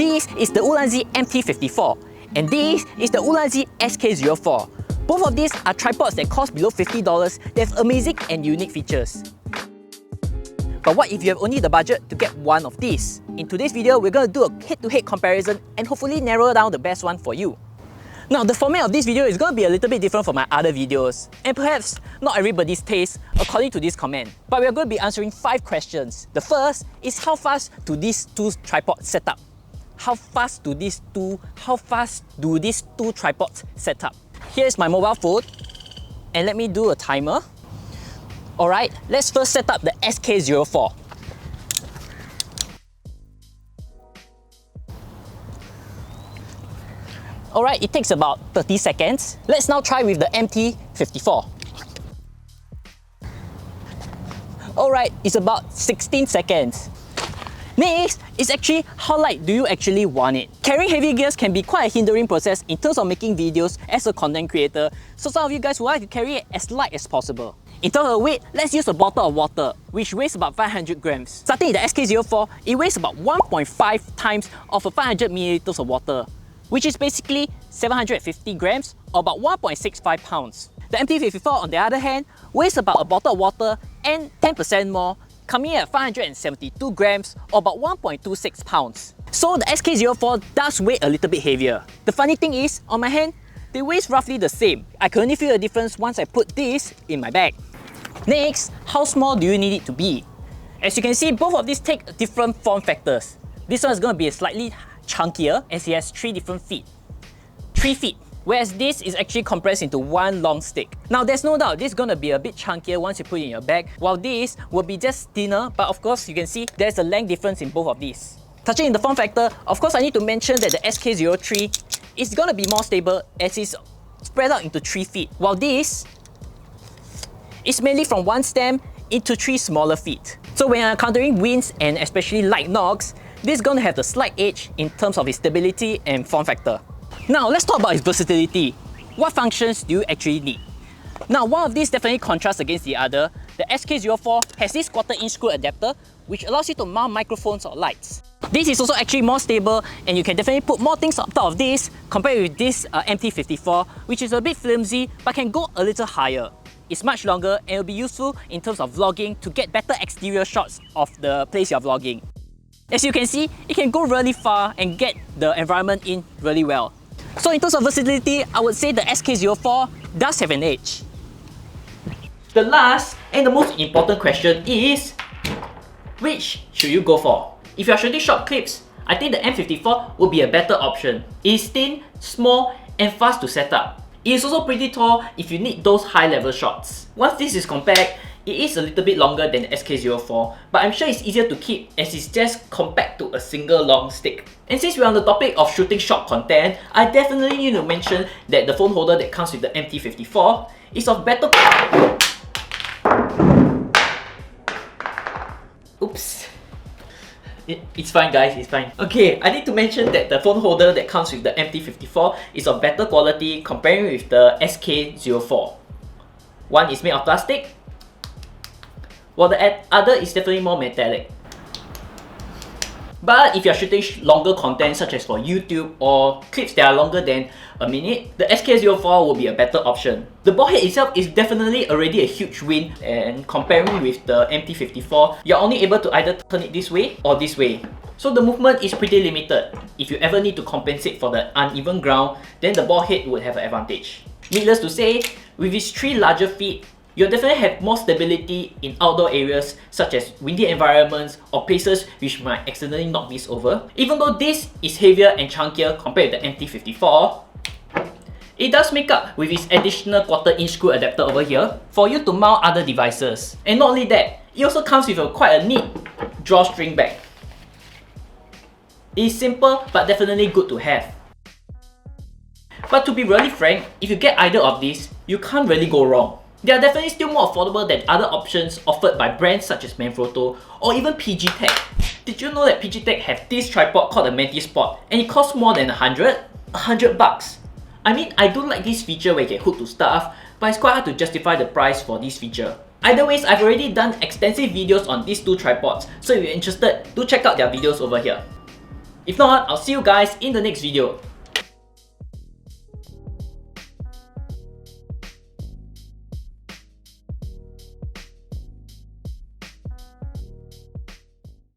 This is the Ulanzi MT-54 and this is the Ulanzi SK-04. Both of these are tripods that cost below $50. They have amazing and unique features. But what if you have only the budget to get one of these? In today's video, we're going to do a head-to-head comparison and hopefully narrow down the best one for you. Now, the format of this video is going to be a little bit different from my other videos, and perhaps not everybody's taste according to this comment. But we're going to be answering 5 questions. The first is how fast do these two tripods set up? How fast do these two tripods set up? Here's my mobile phone, and let me do a timer. Alright, let's first set up the SK-04. Alright, it takes about 30 seconds. Let's now try with the MT-54. Alright, it's about 16 seconds. Next is actually how light do you actually want it. Carrying heavy gears can be quite a hindering process in terms of making videos as a content creator, so some of you guys would like to carry it as light as possible. In terms of weight, let's use a bottle of water, which weighs about 500 grams. Starting with the SK-04, it weighs about 1.5 times of a 500 milliliters of water, which is basically 750 grams or about 1.65 pounds. The MT-54, on the other hand, weighs about a bottle of water and 10% more, coming in at 572 grams or about 1.26 pounds. So the SK-04 does weigh a little bit heavier. The funny thing is, on my hand, they weigh roughly the same. I can only feel a difference once I put this in my bag. Next, how small do you need it to be? As you can see, both of these take different form factors. This one is going to be slightly chunkier as it has 3 different feet. 3 feet. Whereas this is actually compressed into one long stick. Now there's no doubt this is going to be a bit chunkier once you put it in your bag, while this will be just thinner, but of course you can see there's a length difference in both of these. Touching in the form factor, of course I need to mention that the SK-03 is going to be more stable as it's spread out into 3 feet, while this is mainly from one stem into 3 smaller feet. So when you're encountering winds and especially light knocks, this is going to have the slight edge in terms of its stability and form factor. Now let's talk about its versatility. What functions do you actually need? Now one of these definitely contrasts against the other. The SK-04 has this 1/4-inch screw adapter which allows you to mount microphones or lights. This is also actually more stable and you can definitely put more things on top of this compared with this MT-54, which is a bit flimsy but can go a little higher. It's much longer and will be useful in terms of vlogging to get better exterior shots of the place you're vlogging. As you can see, it can go really far and get the environment in really well. So in terms of versatility, I would say the SK-04 does have an edge. The last and the most important question is, which should you go for? If you're shooting short clips, I think the M54 would be a better option. It is thin, small and fast to set up. It is also pretty tall if you need those high level shots. Once this is compact, it is a little bit longer than the SK-04, but I'm sure it's easier to keep as it's just compact to a single long stick. And since we're on the topic of shooting short content, I definitely need to mention that the phone holder that comes with the MT-54 is of better... Oops. It's fine guys, it's fine. Okay, I need to mention that the phone holder that comes with the MT-54 is of better quality comparing with the SK-04. One is made of plastic, while the other is definitely more metallic. But if you're shooting longer content such as for YouTube or clips that are longer than a minute, the SK-04 will be a better option. The ball head itself is definitely already a huge win, and comparing with the MT-54, you're only able to either turn it this way or this way. So the movement is pretty limited. If you ever need to compensate for the uneven ground, then the ball head would have an advantage. Needless to say, with its 3 larger feet, you'll definitely have more stability in outdoor areas such as windy environments or places which might accidentally knock this over. Even though this is heavier and chunkier compared to the MT-54, it does make up with its additional 1/4-inch screw adapter over here for you to mount other devices. And not only that, it also comes with quite a neat drawstring bag. It is simple but definitely good to have. But to be really frank, if you get either of these, you can't really go wrong. They are definitely still more affordable than other options offered by brands such as Manfrotto or even PG Tech. Did you know that PG Tech have this tripod called the Manti-Spot and it costs more than $100 bucks? I mean, I do like this feature where you get hooked to stuff, but it's quite hard to justify the price for this feature. Either ways, I've already done extensive videos on these two tripods, so if you're interested, do check out their videos over here. If not, I'll see you guys in the next video.